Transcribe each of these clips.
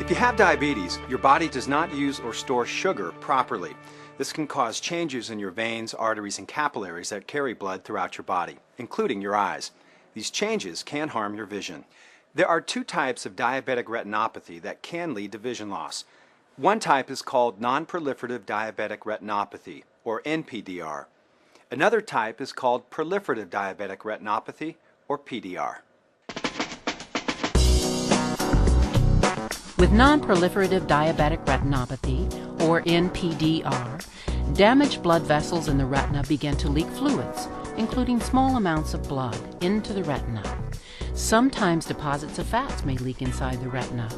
If you have diabetes, your body does not use or store sugar properly. This can cause changes in your veins, arteries, and capillaries that carry blood throughout your body, including your eyes. These changes can harm your vision. There are two types of diabetic retinopathy that can lead to vision loss. One type is called non-proliferative diabetic retinopathy, or NPDR. Another type is called proliferative diabetic retinopathy, or PDR. With non-proliferative diabetic retinopathy, or NPDR, damaged blood vessels in the retina begin to leak fluids, including small amounts of blood, into the retina. Sometimes deposits of fats may leak inside the retina.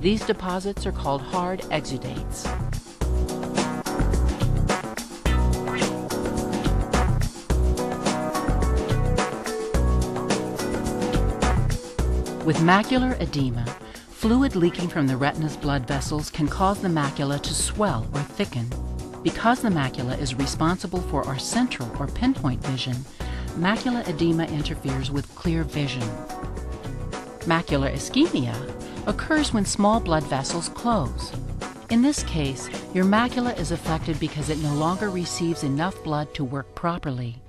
These deposits are called hard exudates. With macular edema, fluid leaking from the retina's blood vessels can cause the macula to swell or thicken. Because the macula is responsible for our central or pinpoint vision, macular edema interferes with clear vision. Macular ischemia occurs when small blood vessels close. In this case, your macula is affected because it no longer receives enough blood to work properly.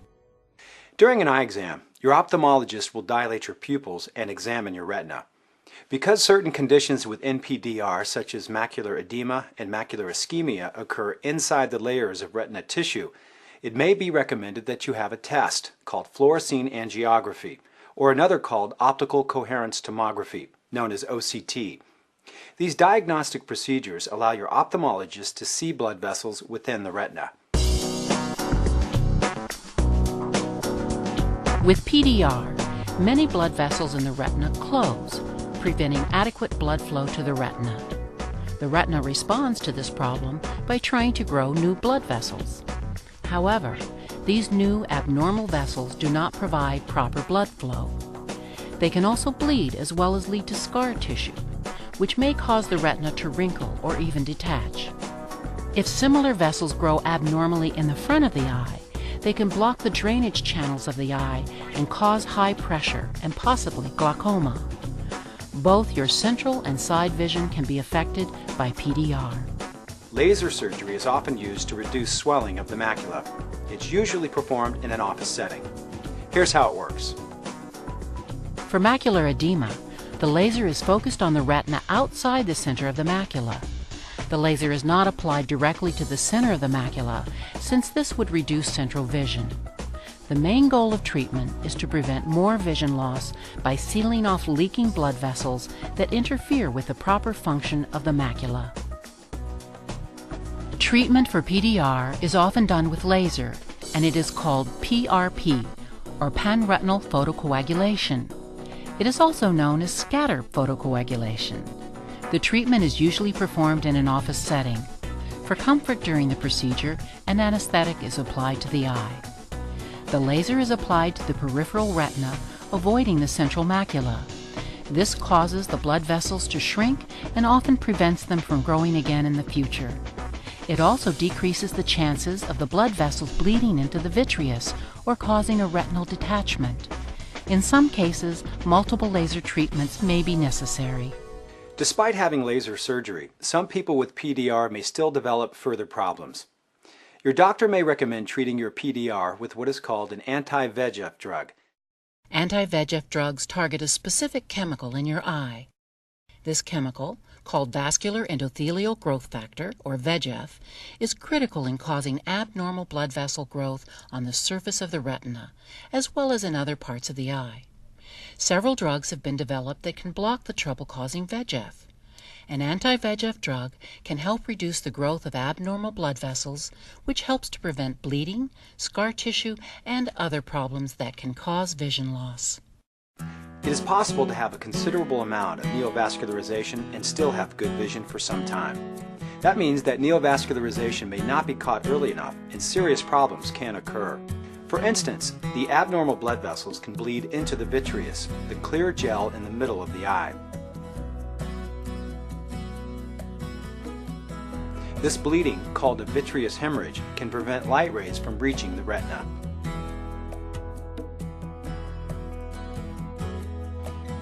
During an eye exam, your ophthalmologist will dilate your pupils and examine your retina. Because certain conditions with NPDR, such as macular edema and macular ischemia, occur inside the layers of retina tissue, it may be recommended that you have a test called fluorescein angiography, or another called optical coherence tomography, known as OCT. These diagnostic procedures allow your ophthalmologist to see blood vessels within the retina. With PDR, many blood vessels in the retina close, preventing adequate blood flow to the retina. The retina responds to this problem by trying to grow new blood vessels. However, these new abnormal vessels do not provide proper blood flow. They can also bleed as well as lead to scar tissue, which may cause the retina to wrinkle or even detach. If similar vessels grow abnormally in the front of the eye, they can block the drainage channels of the eye and cause high pressure and possibly glaucoma. Both your central and side vision can be affected by PDR. Laser surgery is often used to reduce swelling of the macula. It's usually performed in an office setting. Here's how it works. For macular edema, the laser is focused on the retina outside the center of the macula. The laser is not applied directly to the center of the macula, since this would reduce central vision. The main goal of treatment is to prevent more vision loss by sealing off leaking blood vessels that interfere with the proper function of the macula. Treatment for PDR is often done with laser, and it is called PRP, or panretinal photocoagulation. It is also known as scatter photocoagulation. The treatment is usually performed in an office setting. For comfort during the procedure, an anesthetic is applied to the eye. The laser is applied to the peripheral retina, avoiding the central macula. This causes the blood vessels to shrink and often prevents them from growing again in the future. It also decreases the chances of the blood vessels bleeding into the vitreous or causing a retinal detachment. In some cases, multiple laser treatments may be necessary. Despite having laser surgery, some people with PDR may still develop further problems. Your doctor may recommend treating your PDR with what is called an anti-VEGF drug. Anti-VEGF drugs target a specific chemical in your eye. This chemical, called vascular endothelial growth factor, or VEGF, is critical in causing abnormal blood vessel growth on the surface of the retina, as well as in other parts of the eye. Several drugs have been developed that can block the trouble-causing VEGF. An anti-VEGF drug can help reduce the growth of abnormal blood vessels, which helps to prevent bleeding, scar tissue, and other problems that can cause vision loss. It is possible to have a considerable amount of neovascularization and still have good vision for some time. That means that neovascularization may not be caught early enough and serious problems can occur. For instance, the abnormal blood vessels can bleed into the vitreous, the clear gel in the middle of the eye. This bleeding, called a vitreous hemorrhage, can prevent light rays from reaching the retina.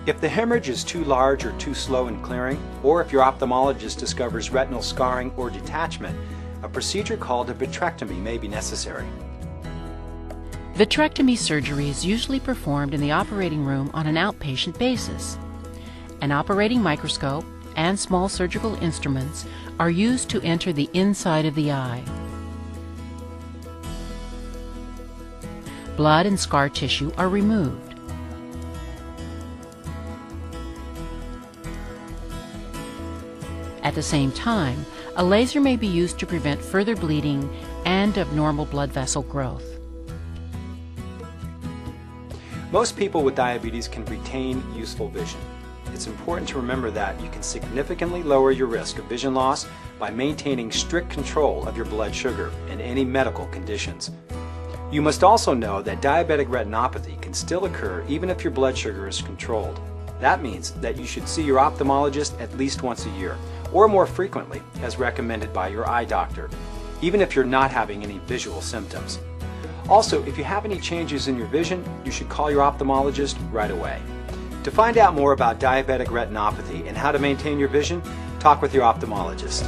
If the hemorrhage is too large or too slow in clearing, or if your ophthalmologist discovers retinal scarring or detachment, a procedure called a vitrectomy may be necessary. Vitrectomy surgery is usually performed in the operating room on an outpatient basis. An operating microscope and small surgical instruments are used to enter the inside of the eye. Blood and scar tissue are removed. At the same time, a laser may be used to prevent further bleeding and abnormal blood vessel growth. Most people with diabetes can retain useful vision. It's important to remember that you can significantly lower your risk of vision loss by maintaining strict control of your blood sugar and any medical conditions. You must also know that diabetic retinopathy can still occur even if your blood sugar is controlled. That means that you should see your ophthalmologist at least once a year, or more frequently, as recommended by your eye doctor, even if you're not having any visual symptoms. Also, if you have any changes in your vision, you should call your ophthalmologist right away. To find out more about diabetic retinopathy and how to maintain your vision, talk with your ophthalmologist.